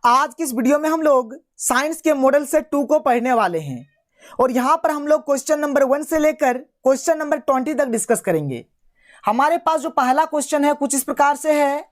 आज की इस वीडियो में हम लोग साइंस के मॉडल सेट 2 को पढ़ने वाले हैं और यहां पर हम लोग क्वेश्चन नंबर 1 से लेकर क्वेश्चन नंबर 20 तक डिस्कस करेंगे। हमारे पास जो पहला क्वेश्चन है कुछ इस प्रकार से है,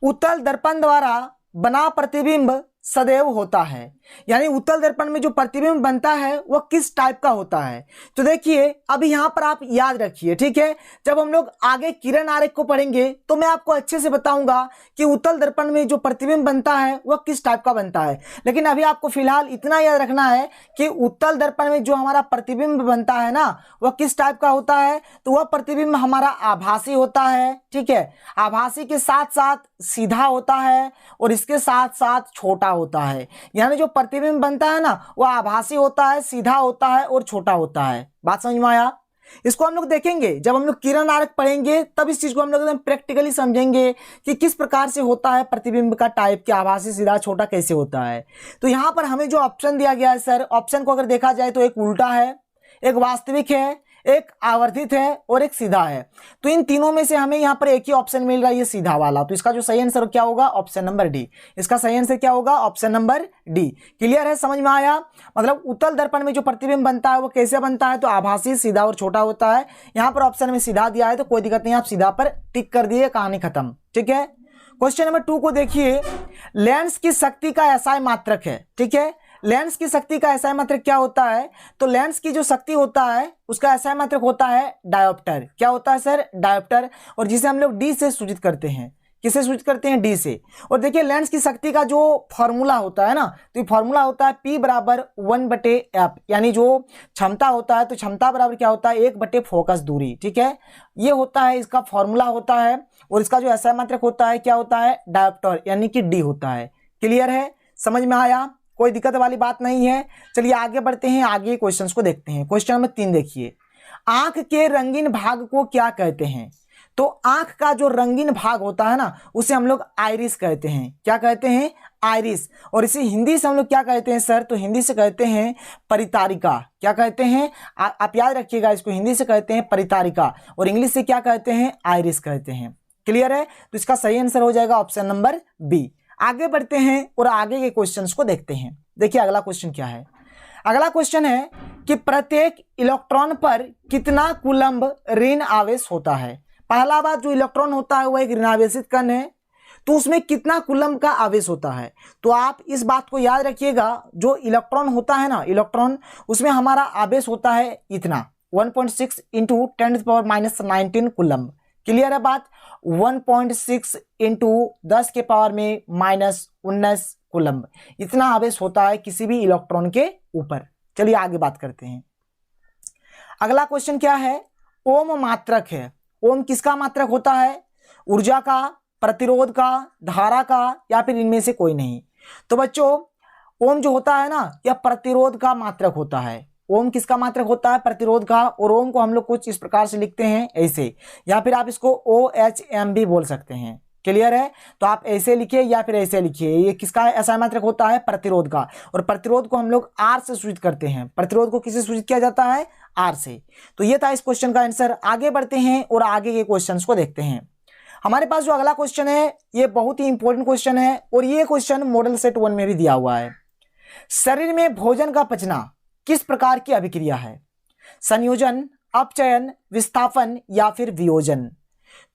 उत्तल दर्पण द्वारा बना प्रतिबिंब सदैव होता है। यानी उत्तल दर्पण में जो प्रतिबिंब बनता है वह किस टाइप का होता है। तो देखिए अभी यहाँ पर आप याद रखिए, ठीक है। जब हम लोग आगे किरण आरेख को पढ़ेंगे तो मैं आपको अच्छे से बताऊंगा कि उत्तल दर्पण में जो प्रतिबिंब बनता है वह किस टाइप का बनता है। लेकिन अभी आपको फिलहाल इतना याद रखना है कि उत्तल दर्पण में जो हमारा प्रतिबिंब बनता है ना वह किस टाइप का होता है। तो वह प्रतिबिंब हमारा आभासी होता है, ठीक है। आभासी के साथ साथ सीधा होता है और इसके साथ साथ छोटा होता है। यानी जो प्रतिबिंब बनता है ना वह आभासी होता है, सीधा होता है और छोटा होता है। बात समझ में आया। इसको हम लोग देखेंगे जब हम लोग किरण आरेख पढ़ेंगे तब इस चीज को हम लोग एकदम प्रैक्टिकली समझेंगे कि किस प्रकार से होता है प्रतिबिंब का टाइप, कि आभासी, सीधा, छोटा कैसे होता है। तो यहां पर हमें जो ऑप्शन दिया गया है सर, ऑप्शन को अगर देखा जाए तो एक उल्टा है, एक वास्तविक है, एक आवर्धित है और एक सीधा है। तो इन तीनों में से हमें यहाँ पर एक ही ऑप्शन मिल रहा है, ये सीधा वाला। तो इसका जो सही आंसर क्या होगा, ऑप्शन नंबर डी। इसका सही आंसर क्या होगा, ऑप्शन नंबर डी। क्लियर है, समझ में आया। मतलब उत्तल दर्पण में जो प्रतिबिंब बनता है वो कैसे बनता है, तो आभासी, सीधा और छोटा होता है। यहाँ पर ऑप्शन में सीधा दिया है तो कोई दिक्कत नहीं, आप सीधा पर टिक कर दिए, कहानी खत्म, ठीक है। क्वेश्चन नंबर 2 को देखिए, लेंस की शक्ति का एसआई मात्रक है, ठीक है। लेंस की शक्ति का एसआई मात्रक क्या होता है, तो लेंस की जो शक्ति होता है उसका एसआई मात्रक होता है डायोप्टर। क्या होता है सर, डायोप्टर। और जिसे हम लोग डी से सूचित करते हैं। किससे सूचित करते हैं, डी से। और देखिए लेंस की शक्ति का जो फॉर्मूला होता है ना, तो ये फॉर्मूला होता है P बराबर 1/f। यानी जो क्षमता होता है तो क्षमता बराबर क्या होता है, 1/, फोकस दूरी, ठीक है। ये होता है, इसका फॉर्मूला होता है। और इसका जो एसआई मात्रक होता है क्या होता है, डायोप्टर, यानी कि डी होता है। क्लियर है, समझ में आया, कोई दिक्कत वाली बात नहीं है। चलिए आगे बढ़ते हैं, आगे क्वेश्चंस को देखते हैं। क्वेश्चन नंबर 3 देखिए, आंख के रंगीन भाग को क्या कहते हैं। तो आंख का जो रंगीन भाग होता है ना उसे हम लोग आइरिस कहते हैं। क्या कहते हैं, आइरिस। और इसे हिंदी से हम लोग क्या कहते हैं सर, तो हिंदी से कहते हैं परितारिका। क्या कहते हैं, आप याद रखिएगा इसको, हिंदी से कहते हैं परितारिका और इंग्लिश से क्या कहते हैं, आइरिस कहते हैं। क्लियर है, तो इसका सही आंसर हो जाएगा ऑप्शन नंबर बी। आगे बढ़ते हैं और आगे के क्वेश्चंस को देखते हैं। देखिए अगला क्वेश्चन क्या है। अगला क्वेश्चन है कि प्रत्येक इलेक्ट्रॉन पर कितना कूलम्ब ऋण आवेश होता है। पहला बात, जो इलेक्ट्रॉन होता है वह एक ऋणावेशित कण है, तो उसमें कितना कूलम्ब का आवेश होता है। तो आप इस बात को याद रखिएगा, जो इलेक्ट्रॉन होता है ना, इलेक्ट्रॉन, उसमें हमारा आवेश होता है इतना 1.6 इंटू 10⁻⁻19 कूलम्ब। क्लियर है बात, 1.6 इंटू 10 के पावर में -19 कूलम्ब, इतना आवेश होता है किसी भी इलेक्ट्रॉन के ऊपर। चलिए आगे बात करते हैं। अगला क्वेश्चन क्या है, ओम मात्रक है। ओम किसका मात्रक होता है, ऊर्जा का, प्रतिरोध का, धारा का, या फिर इनमें से कोई नहीं। तो बच्चों ओम जो होता है ना यह प्रतिरोध का मात्रक होता है। ओम किसका मात्रक होता है, प्रतिरोध का। और ओम को हम लोग कुछ इस प्रकार से लिखते हैं ऐसे, या फिर आप इसको OHM भी बोल सकते हैं। क्लियर है, तो आप ऐसे लिखिए या फिर ऐसे लिखिए। ये किसका ऐसा मात्रक होता है, प्रतिरोध का। और प्रतिरोध को हम लोग R से सूचित करते हैं। प्रतिरोध को किससे सूचित किया जाता है, R से। तो ये था इस क्वेश्चन का आंसर। आगे बढ़ते हैं और आगे के क्वेश्चन को देखते हैं। हमारे पास जो अगला क्वेश्चन है ये बहुत ही इंपॉर्टेंट क्वेश्चन है और ये क्वेश्चन मॉडल सेट 1 में भी दिया हुआ है। शरीर में भोजन का पचना किस प्रकार की अभिक्रिया है, संयोजन, अपचयन, विस्थापन या फिर वियोजन।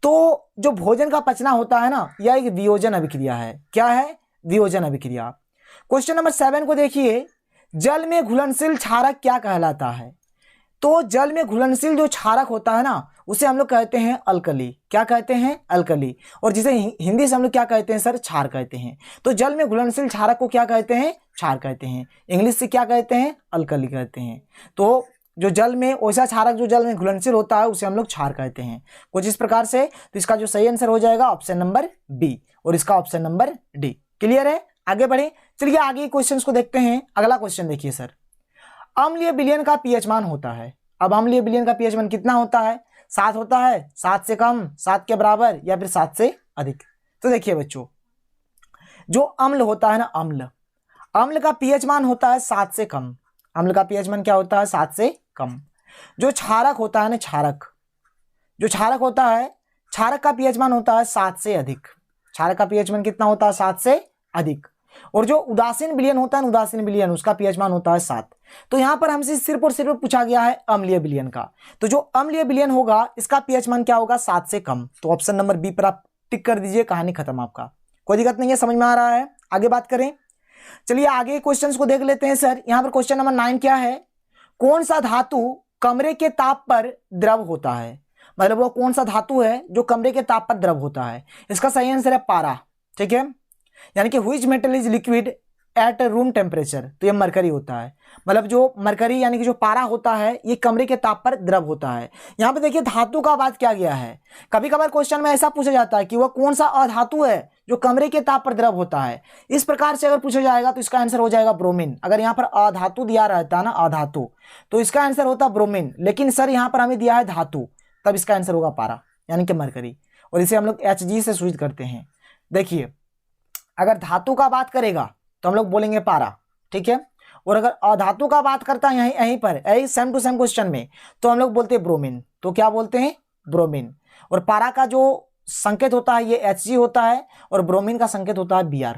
तो जो भोजन का पचना होता है ना यह एक वियोजन अभिक्रिया है। क्या है, वियोजन अभिक्रिया। क्वेश्चन नंबर 7 को देखिए, जल में घुलनशील क्षारक क्या कहलाता है। तो जल में घुलनशील जो क्षारक होता है ना उसे हम लोग कहते हैं अल्कली। क्या कहते हैं, अल्कली। और जिसे हिंदी से हम लोग क्या कहते हैं सर, क्षार कहते हैं। तो जल में घुलनशील क्षारक को क्या कहते हैं, क्षार कहते हैं। इंग्लिश से क्या कहते हैं, अल्कली कहते हैं। तो जो जल में, वैसा क्षारक जो जल में घुलनशील होता है उसे हम लोग क्षार कहते हैं, कुछ इस प्रकार से। तो इसका जो सही आंसर हो जाएगा ऑप्शन नंबर बी और इसका ऑप्शन नंबर डी। क्लियर है, आगे बढ़े। चलिए आगे क्वेश्चन को देखते हैं। अगला क्वेश्चन देखिए सर, अम्लीय विलयन का पीएच मान होता है। अब अम्लीय विलयन का पीएच मान कितना होता है, 7 होता है, 7 से कम, 7 के बराबर या फिर 7 से अधिक। तो देखिए बच्चों, जो अम्ल होता है ना, अम्ल का पीएच मान होता है 7 से कम। अम्ल का पीएच मान क्या होता है, 7 से कम। जो क्षारक होता है ना, जो क्षारक होता है, क्षारक का पीएच मान होता है 7 से अधिक। क्षारक का पीएच मान कितना होता है, 7 से अधिक। और जो उदासीन विलयन होता है ना, उदासीन विलयन, उसका पीएच मान होता है 7। तो यहां पर हमसे सिर्फ और सिर्फ पूछा गया है अम्लीय विलयन का। तो जो अम्लीय विलयन होगा इसका पीएच मान क्या होगा, 7 से कम। तो ऑप्शन नंबर बी पर आप टिक कर दीजिए, कहानी खत्म आपका, कोई दिक्कत नहीं है, समझ में आ रहा है। आगे बात करें, चलिए आगे क्वेश्चंस को देख लेते हैं सर। यहां पर क्वेश्चन नंबर 9 क्या है, कौन सा धातु कमरे के ताप पर द्रव होता है। मतलब वो कौन सा धातु है जो कमरे के ताप पर द्रव होता है। इसका सही आंसर है पारा, ठीक है, यानी कि which metal is liquid at room temperature, तो ये मरकरी होता है। मतलब जो मरकरी यानी कि जो पारा होता है ये कमरे के ताप पर द्रव होता है। यहां पे देखिए धातु का बात किया गया है। कभी कभार क्वेश्चन में ऐसा पूछा जाता है कि वह कौन सा अधातु है जो कमरे के ताप पर द्रव होता है। इस प्रकार से अगर पूछा जाएगा तो इसका आंसर हो जाएगा ब्रोमीन। अगर यहाँ पर अधातु दिया रहता ना, अधातु, तो इसका आंसर होता ब्रोमीन। लेकिन सर यहाँ पर हमें दिया है धातु, तब इसका आंसर होगा पारा यानी कि मरकरी। और इसे हम लोग Hg से सूचित करते हैं। देखिए अगर धातु का बात करेगा तो हम लोग बोलेंगे पारा, ठीक है, और अगर अधातु का बात करता है यहीं पर यही सेम टू सेम क्वेश्चन में, तो हम लोग बोलते हैं ब्रोमीन। तो क्या बोलते हैं, ब्रोमीन। और पारा का जो संकेत होता है ये Hg होता है और ब्रोमीन का संकेत होता है Br।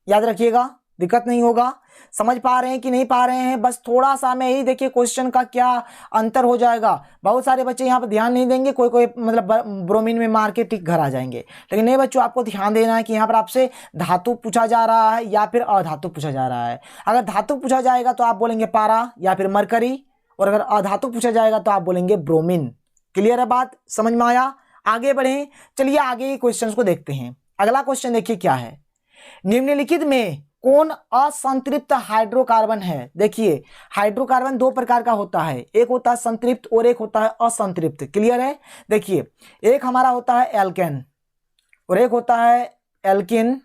याद रखिएगा, दिक्कत नहीं होगा। समझ पा रहे हैं कि नहीं पा रहे हैं, बस थोड़ा सा में ही देखिए क्वेश्चन का क्या अंतर हो जाएगा। बहुत सारे बच्चे यहाँ पर ध्यान नहीं देंगे, कोई कोई मतलब ब्रोमीन में मार के टिक घर आ जाएंगे। लेकिन नहीं बच्चों, आपको ध्यान देना है कि यहाँ पर आपसे धातु पूछा जा रहा है या फिर अधातु पूछा जा रहा है। अगर धातु पूछा जाएगा तो आप बोलेंगे पारा या फिर मरकरी, और अगर अधातु पूछा जाएगा तो आप बोलेंगे ब्रोमीन। क्लियर है बात, समझ में आया। आगे बढ़े, चलिए आगे क्वेश्चन को देखते हैं। अगला क्वेश्चन देखिए क्या है, निम्नलिखित में कौन असंतृप्त हाइड्रोकार्बन है। देखिए हाइड्रोकार्बन दो प्रकार का होता है, एक होता है संतृप्त और एक होता है असंतृप्त। क्लियर है, देखिए एक हमारा होता है एल्केन, और एक होता है एल्किन,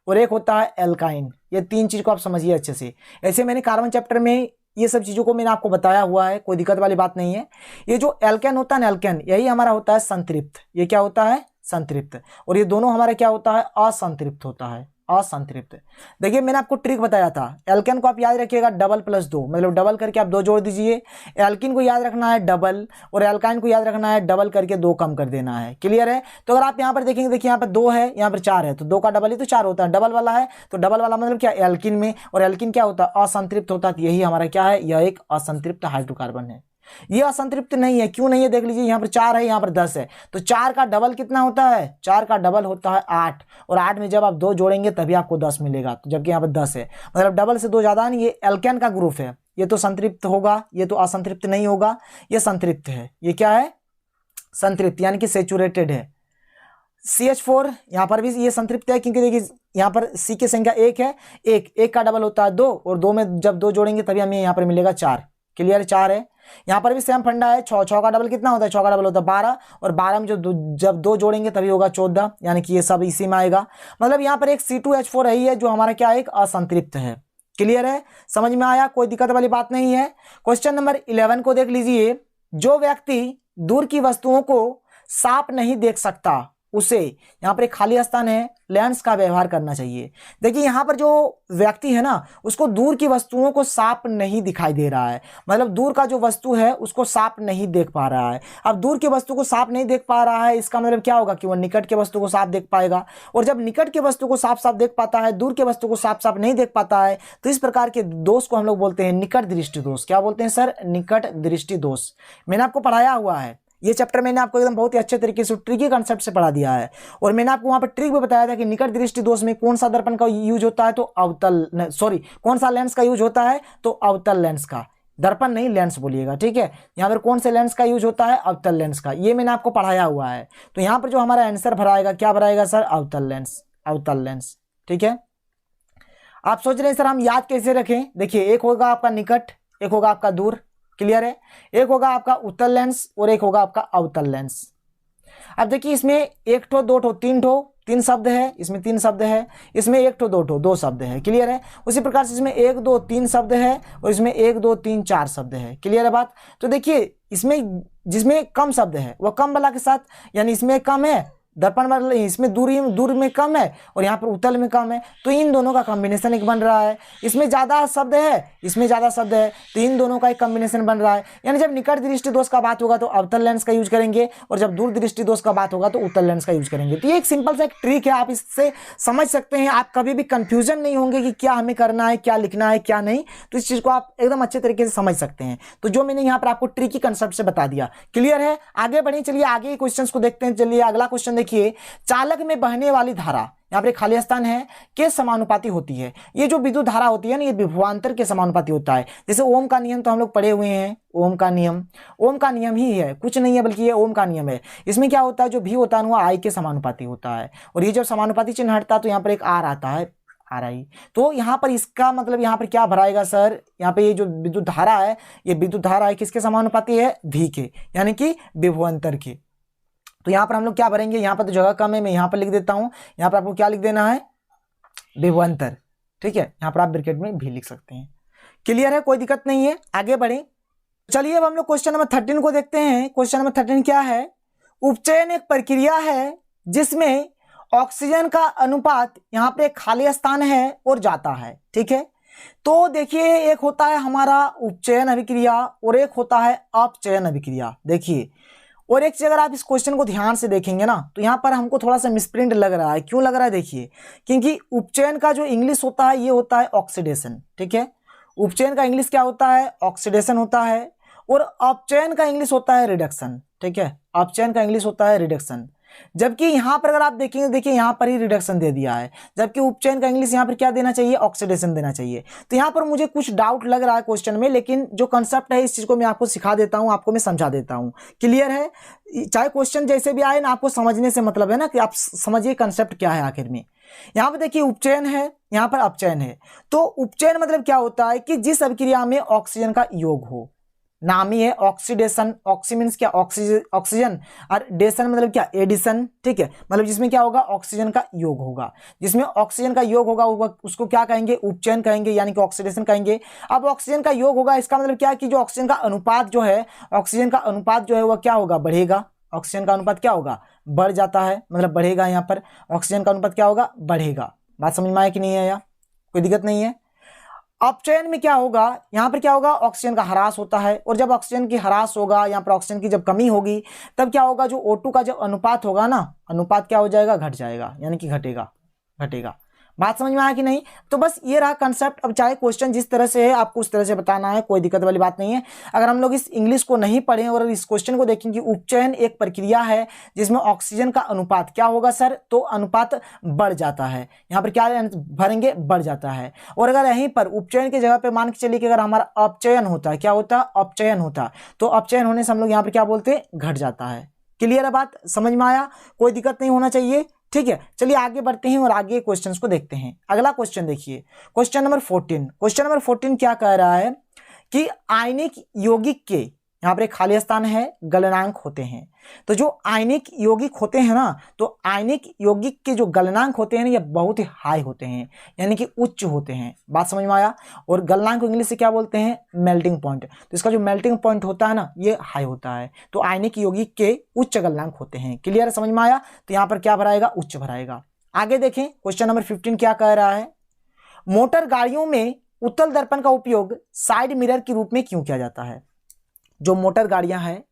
और एक होता है एल्काइन। ये तीन चीज को आप समझिए अच्छे से। ऐसे मैंने कार्बन चैप्टर में ये सब चीजों को मैंने आपको बताया हुआ है, कोई दिक्कत वाली बात नहीं है। ये जो एल्केन होता है ना, एल्केन, यही हमारा होता है संतृप्त। ये क्या होता है, संतृप्त। और ये दोनों हमारा क्या होता है, असंतृप्त होता है, असंतृप्त। देखिए मैंने आपको ट्रिक बताया था, एल्केन को आप याद रखिएगा डबल प्लस 2, मतलब डबल करके आप 2 जोड़ दीजिए। एल्किन को याद रखना है डबल, और एल्काइन को याद रखना है डबल करके 2 कम कर देना है। क्लियर है। तो अगर आप यहाँ पर देखेंगे, देखिए यहाँ पर 2 है, यहाँ पर 4 है, तो 2 का डबल ही तो 4 होता है। डबल वाला है तो डबल वाला मतलब क्या, एल्किन में, और एल्किन क्या होता है, असंतृप्त होता है। तो यही हमारा क्या है, यह एक असंतृप्त हाइड्रोकार्बन है। ये असंतृप्त नहीं है, क्यों नहीं है देख लीजिए, यहाँ पर 4 है, यहाँ पर 10 है, तो 4 का डबल कितना होता है, 4 का डबल होता है 8, और 8 में जब आप 2 जोड़ेंगे तभी आपको 10 मिलेगा, तो जबकि यहाँ पर 10 है, मतलब डबल से 2 ज्यादा नहीं। ये एल्केन का ग्रुप है, ये तो संतृप्त होगा, ये तो असंतृप्त नहीं होगा, ये संतृप्त है। ये क्या है, संतृप्त यानी कि सेचुरेटेड है। CH4 यहाँ पर भी ये संतृप्त है, क्योंकि देखिए यहाँ पर C की संख्या 1 है, एक का डबल होता है 2, और 2 में जब 2 जोड़ेंगे तभी हमें यहाँ पर मिलेगा 4। क्लियर, 4 है। यहाँ पर भी सेम फंडा है, 6 का डबल कितना होता है, 6 का डबल होता है 12, और 12 में जब 2 जोड़ेंगे तभी होगा 14, यानी कि ये सब इसी में आएगा। मतलब यहाँ पर एक C2H4 रही है जो हमारा क्या, एक असंतृप्त है। क्लियर है, समझ में आया, कोई दिक्कत वाली बात नहीं है। क्वेश्चन नंबर 11 को देख लीजिए, जो व्यक्ति दूर की वस्तुओं को साफ नहीं देख सकता उसे, यहाँ पर एक खाली स्थान है, लेंस का व्यवहार करना चाहिए। देखिए यहाँ पर जो व्यक्ति है ना, उसको दूर की वस्तुओं को साफ नहीं दिखाई दे रहा है, मतलब दूर का जो वस्तु है उसको साफ नहीं देख पा रहा है। अब दूर की वस्तु को साफ नहीं देख पा रहा है, इसका मतलब क्या होगा कि वह निकट के वस्तु को साफ देख पाएगा, और जब निकट के वस्तु को साफ साफ देख पाता है, दूर के वस्तु को साफ साफ नहीं देख पाता है, तो इस प्रकार के दोष को हम लोग बोलते हैं निकट दृष्टि दोष। क्या बोलते हैं सर, निकट दृष्टि दोष। मैंने आपको पढ़ाया हुआ है, ये चैप्टर मैंने आपको एकदम बहुत ही अच्छे तरीके से ट्रिकी कॉन्सेप्ट से पढ़ा दिया है, और मैंने आपको वहां पर ट्रिक भी बताया था कि निकट दृष्टि दोष में कौन सा दर्पण का यूज होता है, तो अवतल, सॉरी कौन सा लेंस का यूज होता है, तो अवतल लेंस का, दर्पण नहीं लेंस बोलिएगा, ठीक है। यहाँ पर कौन से लेंस का यूज होता है, अवतल लेंस का, ये मैंने आपको पढ़ाया हुआ है। तो यहाँ पर जो हमारा आंसर भराएगा, क्या भराएगा सर, अवतल लेंस, अवतल लेंस, ठीक है। आप सोच रहे हैं सर हम याद कैसे रखें, देखिए एक होगा आपका निकट, एक होगा आपका दूर। क्लियर है, एक होगा आपका उत्तल लेंस और एक होगा आपका अवतल लेंस। अब देखिए इसमें 1 ठो 2 ठो 3 ठो 3 शब्द है, इसमें 3 शब्द है, इसमें 1 ठो 2 ठो 2 शब्द है। क्लियर है, उसी प्रकार से इसमें 1 2 3 शब्द है, और इसमें 1 2 3 4 शब्द है। क्लियर है बात। तो देखिए इसमें जिसमें कम शब्द है वह कम वाला के साथ, यानी इसमें कम है दर्पण वाला इसमें दूर में कम है और यहाँ पर उत्तल में कम है, तो इन दोनों का कॉम्बिनेशन एक बन रहा है। इसमें ज़्यादा शब्द है, इसमें ज़्यादा शब्द है, तो इन दोनों का एक कॉम्बिनेशन बन रहा है। यानी जब निकट दृष्टि दोष का बात होगा तो अवतल लेंस का यूज करेंगे और जब दूर दृष्टि दोष का बात होगा तो उत्तल लेंस का यूज करेंगे। तो ये एक सिंपल सा एक ट्रिक है, आप इससे समझ सकते हैं। आप कभी भी कंफ्यूजन नहीं होंगे कि क्या हमें करना है, क्या लिखना है, क्या नहीं। तो इस चीज़ को आप एकदम अच्छे तरीके से समझ सकते हैं। तो जो मैंने यहाँ पर आपको ट्रिकी कंसेप्ट से बता दिया, क्लियर है। आगे बढ़े, चलिए आगे क्वेश्चन को देखते हैं। चलिए अगला क्वेश्चन देखिए, चालक में बहने वाली धारा, यहाँ पर खाली स्थान है, के समानुपाती होती है। ये जो विद्युत धारा होती है ना, ये विभवांतर के समानुपाती होता है। जैसे ओम का नियम तो हम लोग पढ़े हुए हैं, ओम का नियम ही है, कुछ नहीं है बल्कि ये ओम का नियम है। इसमें क्या होता है, जो भी होता है वो आई के समानुपाती होता है, और ये जब समानुपाती चिन्ह हटता है तो यहाँ पर एक आर आता है, आर आई। तो यहाँ पर इसका मतलब यहाँ पर क्या भराएगा सर, यहाँ पे ये जो विद्युत धारा है, ये विद्युत धारा है किसके समानुपाती है, भी के, यानी कि विभवांतर के। तो यहाँ पर हम लोग क्या भरेंगे, यहाँ पर तो जगह कम है, मैं यहाँ पर लिख देता हूँ। यहाँ पर आपको क्या लिख देना है, विभवांतर, ठीक है। यहाँ पर आप ब्रैकेट में भी लिख सकते हैं। क्लियर है, कोई दिक्कत नहीं है। आगे बढ़े, चलिए अब हम लोग क्वेश्चन नंबर 13 को देखते हैं। क्वेश्चन नंबर 13 क्या है, उपचयन एक प्रक्रिया है जिसमें ऑक्सीजन का अनुपात, यहाँ पे एक खाली स्थान है और जाता है, ठीक है। तो देखिए, एक होता है हमारा उपचयन अभिक्रिया और एक होता है अपचयन अभिक्रिया। देखिए, और एक चीज अगर आप इस क्वेश्चन को ध्यान से देखेंगे ना, तो यहाँ पर हमको थोड़ा सा मिसप्रिंट लग रहा है। क्यों लग रहा है, देखिए, क्योंकि उपचयन का जो इंग्लिश होता है ये होता है ऑक्सीडेशन, ठीक है। उपचयन का इंग्लिश क्या होता है, ऑक्सीडेशन होता है, और अपचयन का इंग्लिश होता है रिडक्शन, ठीक है। अपचयन का इंग्लिश होता है रिडक्शन। जबकि यहाँ पर अगर आप देखेंगे, देखिए यहाँ पर ही रिडक्शन दे दिया है, जबकि उपचयन का इंग्लिश यहाँ पर क्या देना चाहिए, ऑक्सीडेशन देना चाहिए। तो यहाँ पर मुझे कुछ डाउट लग रहा है क्वेश्चन में, लेकिन जो कंसेप्ट है इस चीज को मैं आपको सिखा देता हूँ, आपको मैं समझा देता हूँ। क्लियर है, चाहे क्वेश्चन जैसे भी आए ना, आपको समझने से मतलब है ना कि आप समझिए कंसेप्ट क्या है आखिर में। यहाँ पर देखिए उपचयन है, यहाँ पर अपचयन है। तो उपचयन मतलब क्या होता है कि जिस अभिक्रिया में ऑक्सीजन का योग हो, नाम ही है ऑक्सीडेशन। ऑक्सी मीन्स क्या, ऑक्सीजन, और डेशन मतलब क्या, एडिशन, ठीक है। मतलब जिसमें क्या होगा, ऑक्सीजन का योग होगा। जिसमें ऑक्सीजन का योग होगा उसको क्या कहेंगे, उपचयन कहेंगे, यानी कि ऑक्सीडेशन कहेंगे। अब ऑक्सीजन का योग होगा, इसका मतलब क्या है कि जो ऑक्सीजन का अनुपात जो है, ऑक्सीजन का अनुपात जो है वह क्या होगा, बढ़ेगा। ऑक्सीजन का अनुपात क्या होगा, बढ़ जाता है, मतलब बढ़ेगा। यहाँ पर ऑक्सीजन का अनुपात क्या होगा, बढ़ेगा। बात समझ में आया कि नहीं आया, कोई दिक्कत नहीं है। अपचयन में क्या होगा, यहाँ पर क्या होगा, ऑक्सीजन का ह्रास होता है, और जब ऑक्सीजन की ह्रास होगा, यहाँ पर ऑक्सीजन की जब कमी होगी, तब क्या होगा, जो O2 का जब अनुपात होगा ना, अनुपात क्या हो जाएगा, घट जाएगा, यानी कि घटेगा। बात समझ में आया कि नहीं। तो बस ये रहा कंसेप्ट। अब चाहे क्वेश्चन जिस तरह से है आपको उस तरह से बताना है, कोई दिक्कत वाली बात नहीं है। अगर हम लोग इस इंग्लिश को नहीं पढ़ें और इस क्वेश्चन को देखें कि उपचयन एक प्रक्रिया है जिसमें ऑक्सीजन का अनुपात क्या होगा सर, तो अनुपात बढ़ जाता है। यहाँ पर क्या भरेंगे, बढ़ जाता है। और अगर यहीं पर उपचयन की जगह पे मान के चलिए कि अगर हमारा अपचयन होता है, क्या होता है, अपचयन होता, तो अपचयन होने से हम लोग यहाँ पर क्या बोलते हैं, घट जाता है। क्लियर है, बात समझ में आया, कोई दिक्कत नहीं होना चाहिए, ठीक है। चलिए आगे बढ़ते हैं और आगे क्वेश्चंस को देखते हैं। अगला क्वेश्चन देखिए, क्वेश्चन नंबर 14। क्वेश्चन नंबर 14 क्या कह रहा है कि आयनिक यौगिक के, यहाँ पर एक खाली स्थान है, गलनांक होते हैं। तो जो आयनिक यौगिक होते हैं ना, तो आयनिक यौगिक के जो गलनांक होते हैं ना, ये बहुत ही हाई होते हैं, यानी कि उच्च होते हैं। बात समझ में आया। और गलनांक को इंग्लिश से क्या बोलते हैं, मेल्टिंग पॉइंट। तो इसका जो मेल्टिंग पॉइंट होता है ना, ये हाई होता है। तो आयनिक यौगिक के उच्च गलनांक होते हैं। क्लियर, समझ में आया। तो यहाँ पर क्या भराएगा, उच्च भराएगा। आगे देखें, क्वेश्चन नंबर 15 क्या कह रहा है, मोटर गाड़ियों में उत्तल दर्पण का उपयोग साइड मिरर के रूप में क्यों किया जाता है। जो मोटर गाड़ियां हैं,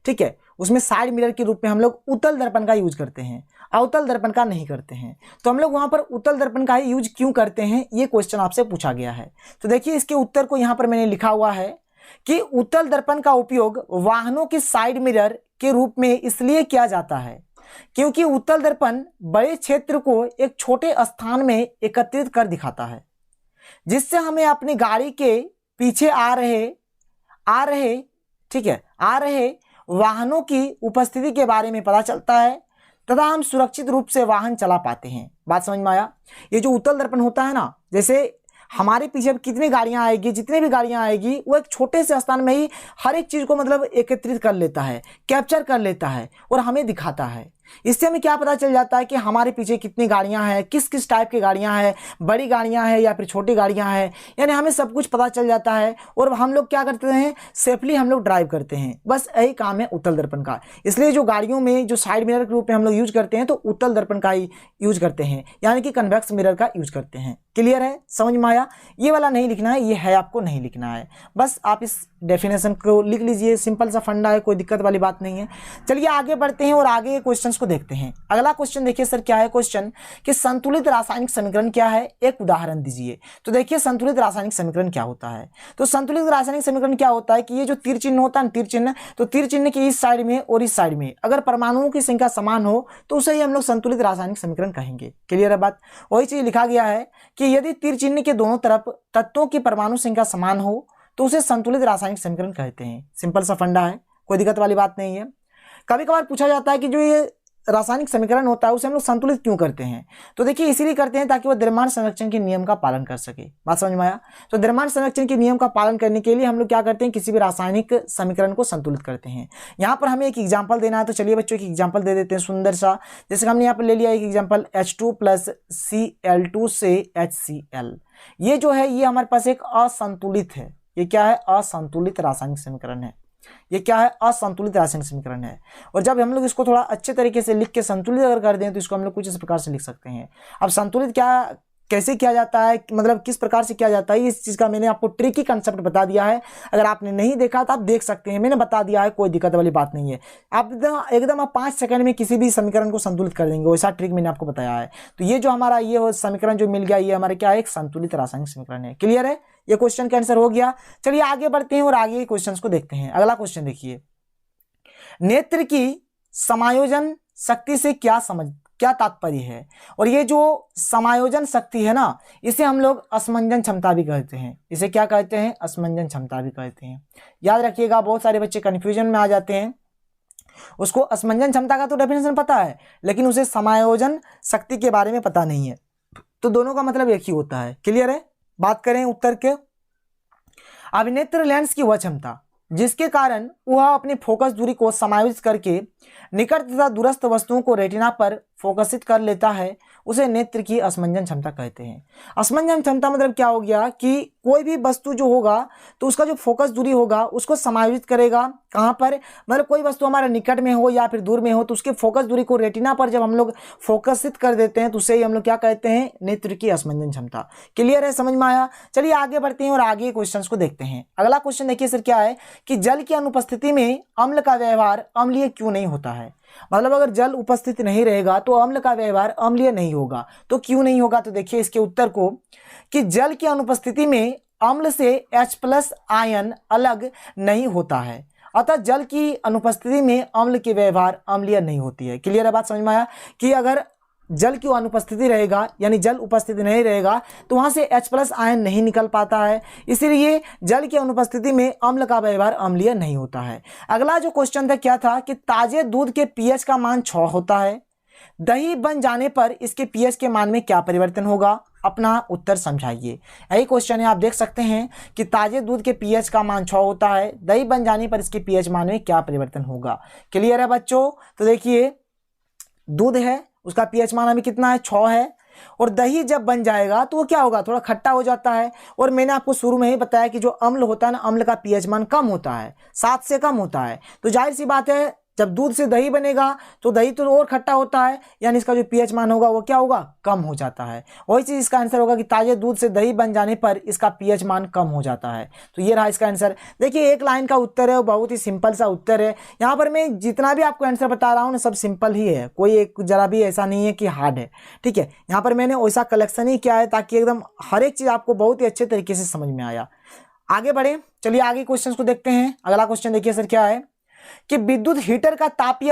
ठीक है, उसमें साइड मिरर के रूप में हम लोग उत्तल दर्पण का यूज करते हैं, अवतल दर्पण का नहीं करते हैं। तो हम लोग वहां पर उत्तल दर्पण का ही यूज क्यों करते हैं, ये क्वेश्चन आपसे पूछा गया है। तो देखिए इसके उत्तर को यहां पर मैंने लिखा हुआ है कि उत्तल दर्पण का उपयोग वाहनों के साइड मिरर के रूप में इसलिए किया जाता है क्योंकि उत्तल दर्पण बड़े क्षेत्र को एक छोटे स्थान में एकत्रित कर दिखाता है, जिससे हमें अपनी गाड़ी के पीछे आ रहे ठीक है, आ रहे वाहनों की उपस्थिति के बारे में पता चलता है तथा हम सुरक्षित रूप से वाहन चला पाते हैं। बात समझ में आया। ये जो उत्तल दर्पण होता है ना, जैसे हमारे पीछे कितनी गाड़ियां आएगी, जितने भी गाड़ियां आएगी, वो एक छोटे से स्थान में ही हर एक चीज को मतलब एकत्रित कर लेता है, कैप्चर कर लेता है और हमें दिखाता है। इससे हमें क्या पता चल जाता है कि हमारे पीछे कितनी गाड़ियां हैं, किस किस टाइप की गाड़ियां हैं, बड़ी गाड़ियां हैं या फिर छोटी गाड़ियां हैं, यानी हमें सब कुछ पता चल जाता है और हम लोग क्या करते हैं, सेफली हम लोग ड्राइव करते हैं। बस यही काम है उत्तल दर्पण का। इसलिए जो गाड़ियों में जो साइड मिरर के रूप में हम लोग यूज करते हैं तो उत्तल दर्पण का ही यूज करते हैं, यानी कि कन्वेक्स मिरर का यूज करते हैं। क्लियर है, समझ में आया? ये वाला नहीं लिखना है, ये है आपको नहीं लिखना है, बस आप इस डेफिनेशन को लिख लीजिए। सिंपल सा फंडा है, कोई दिक्कत वाली बात नहीं है। चलिए आगे बढ़ते हैं और आगे क्वेश्चंस को देखते हैं। अगला क्वेश्चन देखिए सर, क्या है क्वेश्चन कि संतुलित रासायनिक समीकरण क्या है, एक उदाहरण दीजिए। तो देखिए संतुलित रासायनिक समीकरण क्या होता है। तो संतुलित रासायनिक समीकरण क्या होता है कि ये जो तीर चिन्ह होता है, तीर चिन्ह, तो तीर चिन्ह की इस साइड में और इस साइड में अगर परमाणुओं की संख्या समान हो तो उसे ही हम लोग संतुलित रासायनिक समीकरण कहेंगे। क्लियर है बात? वही चीज लिखा गया है कि यदि तीर चिन्ह के दोनों तरफ तत्वों की परमाणु संख्या समान हो तो उसे संतुलित रासायनिक समीकरण कहते हैं। सिंपल सा फंडा है, कोई दिक्कत वाली बात नहीं है। कभी कभार पूछा जाता है कि जो ये रासायनिक समीकरण होता है उसे हम लोग संतुलित क्यों करते हैं। तो देखिए इसीलिए करते हैं ताकि वो द्रव्यमान संरक्षण के नियम का पालन कर सके। बात समझ में आया? तो द्रव्यमान संरक्षण के नियम का पालन करने के लिए हम लोग क्या करते हैं, किसी भी रासायनिक समीकरण को संतुलित करते हैं। यहाँ पर हमें एक एग्जाम्पल देना है, तो चलिए बच्चों की एग्जाम्पल दे देते हैं सुंदर सा। जैसे हमने यहाँ पर ले लिया एक एग्जाम्पल H2 + Cl2 से HCl। ये जो है ये हमारे पास एक असंतुलित है। ये क्या है? असंतुलित रासायनिक समीकरण है। ये क्या है? असंतुलित रासायनिक समीकरण है। और जब हम लोग इसको थोड़ा अच्छे तरीके से लिख के संतुलित अगर कर दें तो इसको हम लोग कुछ इस प्रकार से लिख सकते हैं। अब संतुलित क्या कैसे किया जाता है, मतलब किस प्रकार से किया जाता है, इस चीज का मैंने आपको ट्रिकी कंसेप्ट बता दिया है। अगर आपने नहीं देखा तो आप देख सकते हैं, मैंने बता दिया है, कोई दिक्कत वाली बात नहीं है। आप एकदम आप 5 सेकंड में किसी भी समीकरण को संतुलित कर देंगे, वैसा ट्रिक मैंने आपको बताया है। तो ये जो हमारा ये समीकरण जो मिल गया, ये हमारे क्या है, एक संतुलित रासायनिक समीकरण है। क्लियर है? ये क्वेश्चन का आंसर हो गया। चलिए आगे बढ़ते हैं और आगे के क्वेश्चंस को देखते हैं। अगला क्वेश्चन देखिए, नेत्र की समायोजन शक्ति से क्या तात्पर्य है। और ये जो समायोजन शक्ति है ना, इसे हम लोग असमंजन क्षमता भी कहते हैं। इसे क्या कहते हैं? असमंजन क्षमता भी कहते हैं। याद रखिएगा, बहुत सारे बच्चे कंफ्यूजन में आ जाते हैं। उसको असमंजन क्षमता का तो डेफिनेशन पता है, लेकिन उसे समायोजन शक्ति के बारे में पता नहीं है। तो दोनों का मतलब एक ही होता है। क्लियर है? बात करें उत्तर के, अभिनेत्र लेंस की वह क्षमता जिसके कारण वह अपनी फोकस दूरी को समायोजित करके निकट तथा दूरस्थ वस्तुओं को रेटिना पर फोकसित कर लेता है, उसे नेत्र की असमंजन क्षमता कहते हैं। असमंजन क्षमता मतलब क्या हो गया कि कोई भी वस्तु जो होगा तो उसका जो फोकस दूरी होगा उसको समायोजित करेगा। कहाँ पर? मतलब कोई वस्तु हमारे निकट में हो या फिर दूर में हो तो उसके फोकस दूरी को रेटिना पर जब हम लोग फोकसित कर देते हैं तो उसे ही हम लोग क्या कहते हैं? नेत्र की असमंजन क्षमता। क्लियर है? समझ में आया? चलिए आगे बढ़ते हैं और आगे क्वेश्चन को देखते हैं। अगला क्वेश्चन देखिए सर, क्या है कि जल की अनुपस्थिति में अम्ल का व्यवहार अम्लीय क्यों नहीं होता है। मतलब अगर जल उपस्थित नहीं रहेगा तो अम्ल का व्यवहार अम्लीय नहीं होगा। तो क्यों नहीं होगा? तो देखिए इसके उत्तर को कि जल की अनुपस्थिति में अम्ल से H+ आयन अलग नहीं होता है, अतः जल की अनुपस्थिति में अम्ल की व्यवहार अम्लीय नहीं होती है। क्लियर है बात? समझ में आया कि अगर जल की अनुपस्थिति रहेगा यानी जल उपस्थित नहीं रहेगा तो वहां से H+ आयन नहीं निकल पाता है, इसीलिए जल की अनुपस्थिति में अम्ल का व्यवहार अम्लीय नहीं होता है। अगला जो क्वेश्चन था क्या था कि ताजे दूध के pH का मान 6 होता है, दही बन जाने पर इसके pH के मान में क्या परिवर्तन होगा। अपना उत्तर समझाइए। यही क्वेश्चन है, आप देख सकते हैं कि ताजे दूध के pH का मान 6 होता है, दही बन जाने पर इसके pH मान में क्या परिवर्तन होगा। क्लियर है बच्चों? तो देखिए दूध है, उसका pH मान अभी कितना है? 6 है। और दही जब बन जाएगा तो वो क्या होगा? थोड़ा खट्टा हो जाता है। और मैंने आपको शुरू में ही बताया कि जो अम्ल होता है ना, अम्ल का pH मान कम होता है, 7 से कम होता है। तो जाहिर सी बात है जब दूध से दही बनेगा तो दही तो और खट्टा होता है, यानी इसका जो pH मान होगा वो क्या होगा? कम हो जाता है। वही चीज इसका आंसर होगा कि ताजे दूध से दही बन जाने पर इसका pH मान कम हो जाता है। तो ये रहा इसका आंसर। देखिए एक लाइन का उत्तर है, वो बहुत ही सिंपल सा उत्तर है। यहाँ पर मैं जितना भी आपको आंसर बता रहा हूँ ना, सब सिंपल ही है, कोई एक जरा भी ऐसा नहीं है कि हार्ड है। ठीक है, यहाँ पर मैंने वैसा कलेक्शन ही किया है ताकि एकदम हर एक चीज आपको बहुत ही अच्छे तरीके से समझ में आया। आगे बढ़े, चलिए आगे क्वेश्चन को देखते हैं। अगला क्वेश्चन देखिए सर, क्या है कि विद्युत हीटर का तापीय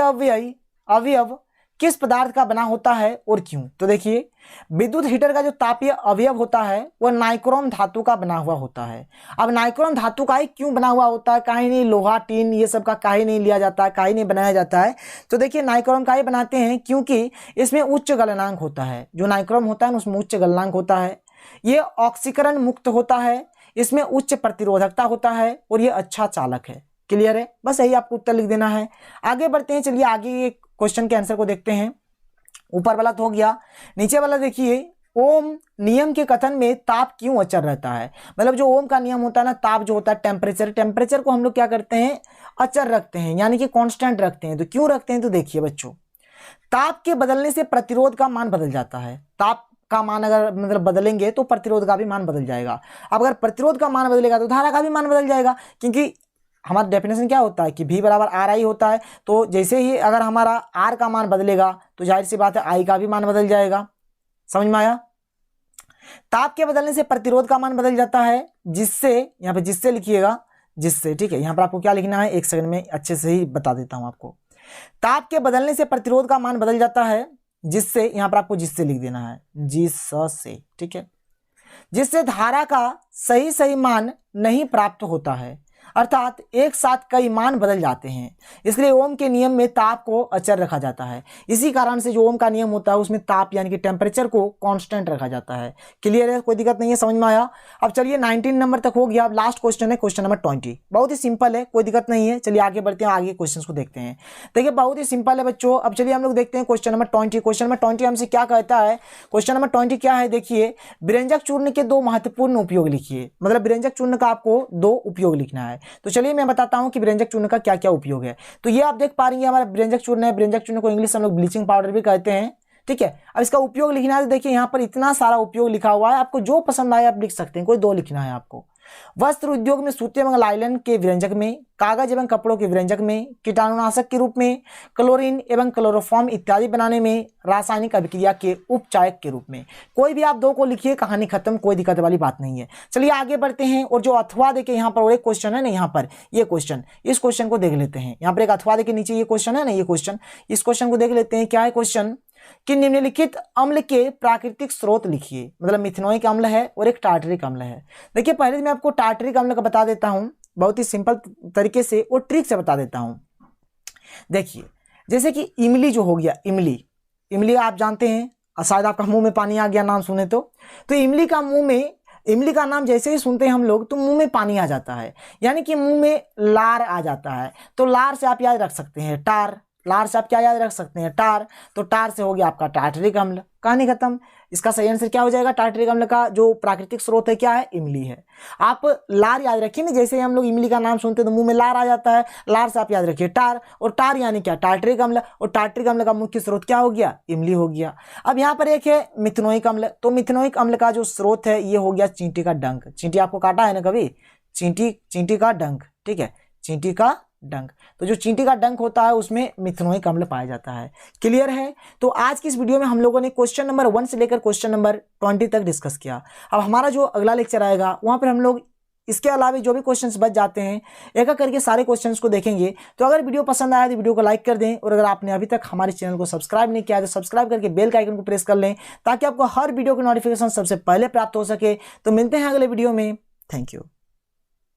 अवयव किस पदार्थ का बना होता है और क्यों। तो देखिए विद्युत हीटर का जो तापीय अवयव होता है वह नाइक्रोम धातु का बना हुआ होता है। अब नाइक्रोम धातु का ही क्यों बना हुआ होता है? काहे नहीं लोहा टीन ये सब का काहे नहीं लिया जाता है, काहे नहीं बनाया जाता है? तो देखिए नाइक्रोम का ही बनाते हैं क्योंकि इसमें उच्च गलनांक होता है। जो नाइक्रोम होता है उसमें उच्च गलनांक होता है, ये ऑक्सीकरण मुक्त होता है, इसमें उच्च प्रतिरोधकता होता है और ये अच्छा चालक है। क्लियर है? बस यही आपको उत्तर लिख देना है। आगे बढ़ते हैं, चलिए आगे एक क्वेश्चन के आंसर को देखते हैं। ऊपर वाला तो हो गया, नीचे वाला देखिए, ओम नियम के कथन में ताप क्यों अचर रहता है। मतलब जो ओम का नियम होता है ना, ताप जो होता है टेम्परेचर को हम लोग क्या करते हैं, अचर रखते हैं, यानी कि कांस्टेंट रखते हैं। तो क्यों रखते हैं, तो देखिए बच्चों, ताप के बदलने से प्रतिरोध का मान बदल जाता है। ताप का मान अगर मतलब बदलेंगे तो प्रतिरोध का भी मान बदल जाएगा। अब अगर प्रतिरोध का मान बदलेगा तो धारा का भी मान बदल जाएगा, क्योंकि हमारा डेफिनेशन क्या होता है कि V बराबर आर आई होता है। तो जैसे ही अगर हमारा आर का मान बदलेगा तो जाहिर सी बात है आई का भी मान बदल जाएगा। समझ में आया। ताप के बदलने से प्रतिरोध का मान बदल जाता है, जिससे यहाँ पे जिससे लिखिएगा, जिससे, ठीक है। यहाँ पर आपको क्या लिखना है, एक सेकंड में अच्छे से ही बता देता हूं आपको। ताप के बदलने से प्रतिरोध का मान बदल जाता है, जिससे, यहाँ पर आपको जिससे लिख देना है, जिससे, ठीक है। जिससे धारा का सही मान नहीं प्राप्त होता है, अर्थात एक साथ कई मान बदल जाते हैं। इसलिए ओम के नियम में ताप को अचर रखा जाता है। इसी कारण से जो ओम का नियम होता है उसमें ताप यानी कि टेम्परेचर को कांस्टेंट रखा जाता है। क्लियर है, कोई दिक्कत नहीं है, समझ में आया। अब चलिए 19 नंबर तक हो गया। अब लास्ट क्वेश्चन है क्वेश्चन नंबर 20। बहुत ही सिंपल है, कोई दिक्कत नहीं है। चलिए आगे बढ़ते हैं, आगे क्वेश्चन को देखते हैं। देखिए बहुत ही सिंपल है बच्चों। अब चलिए हम लोग देखते हैं क्वेश्चन नंबर 20। क्वेश्चन नंबर 20 हमसे क्या कहता है, क्वेश्चन नंबर 20 क्या है, देखिए, व्यंजक चूर्ण के दो महत्वपूर्ण उपयोग लिखिए। मतलब व्यंजक चूर्ण का आपको दो उपयोग लिखना है। तो चलिए मैं बताता हूं कि व्यंजक चूर्ण का क्या क्या उपयोग है। तो ये आप देख पा रही हैं, हमारा व्यंजक चूर्ण है। व्यंजक चूर्ण को इंग्लिश हम लोग ब्लीचिंग पाउडर भी कहते हैं, ठीक है। अब इसका उपयोग लिखना है तो देखिए यहाँ पर इतना सारा उपयोग लिखा हुआ है, आपको जो पसंद आए आप लिख सकते हैं, कोई दो लिखना है आपको। वस्त्र उद्योग में सूती एवं लाइलन के व्यंजक में, कागज एवं कपड़ों के व्यंजक में, कीटाणुनाशक के रूप में, क्लोरीन एवं क्लोरोफॉर्म इत्यादि बनाने में, रासायनिक अभिक्रिया के उपचायक के रूप में। कोई भी आप दो को लिखिए, कहानी खत्म, कोई दिक्कत वाली बात नहीं है। चलिए आगे बढ़ते हैं। और जो अथवा दे के यहाँ पर और एक क्वेश्चन है ना, यहाँ पर ये क्वेश्चन, इस क्वेश्चन को देख लेते हैं। यहाँ पर एक अथवा दे के नीचे ये क्वेश्चन है ना, ये क्वेश्चन, इस क्वेश्चन को देख लेते हैं। क्या है क्वेश्चन कि निम्नलिखित अम्ल के प्राकृतिक स्रोत लिखिए। मतलब मिथेनोइक अम्ल है और एक टार्टरिक अम्ल है। देखिए पहले मैं आपको टार्टरिक अम्ल का बता देता हूं, बहुत ही सिंपल तरीके से और ट्रिक से बता देता हूं। देखिए जैसे कि इमली जो हो गया, इमली आप जानते हैं, शायद आपका मुंह में पानी आ गया नाम सुने तो इमली का मुंह में, इमली का नाम जैसे ही सुनते हैं हम लोग तो मुंह में पानी आ जाता है, यानी कि मुंह में लार आ जाता है। तो लार से आप याद रख सकते हैं टार, लार से आप क्या याद रख सकते हैं, टार। तो टार से हो गया आपका टार्टरिक अम्ल, कहानी खत्म। इसका सही आंसर क्या हो जाएगा, टार्टरिक अम्ल का जो प्राकृतिक स्रोत है क्या है, इमली है। आप लार याद रखिए ना, जैसे हम लोग इमली का नाम सुनते हैं तो मुंह में लार आ जाता है, लार से आप याद रखिए टार, और टार यानी क्या, टार्टरिक अम्ल, और टार्टरिक अम्ल का मुख्य स्रोत क्या हो गया, इमली हो गया। अब यहाँ पर एक है मिथेनोइक अम्ल। तो मिथेनोइक अम्ल का जो स्रोत है ये हो गया चींटी का डंक। चींटी आपको काटा है ना कभी, चींटी का डंक, ठीक है, चींटी का डंक। तो जो चींटी का डंक होता है उसमें मिथेनोइक अम्ल पाया जाता है। क्लियर है। तो आज की इस वीडियो में हम लोगों ने क्वेश्चन नंबर 1 से लेकर क्वेश्चन नंबर 20 तक डिस्कस किया। अब हमारा जो अगला लेक्चर आएगा वहां पर हम लोग इसके अलावा जो भी क्वेश्चंस बच जाते हैं एक एक करके सारे क्वेश्चंस को देखेंगे। तो अगर वीडियो पसंद आया तो वीडियो को लाइक कर दें, और अगर आपने अभी तक हमारे चैनल को सब्सक्राइब नहीं किया तो सब्सक्राइब करके बेल का आइकन को प्रेस कर लें, ताकि आपको हर वीडियो की नोटिफिकेशन सबसे पहले प्राप्त हो सके। तो मिलते हैं अगले वीडियो में। Thank you.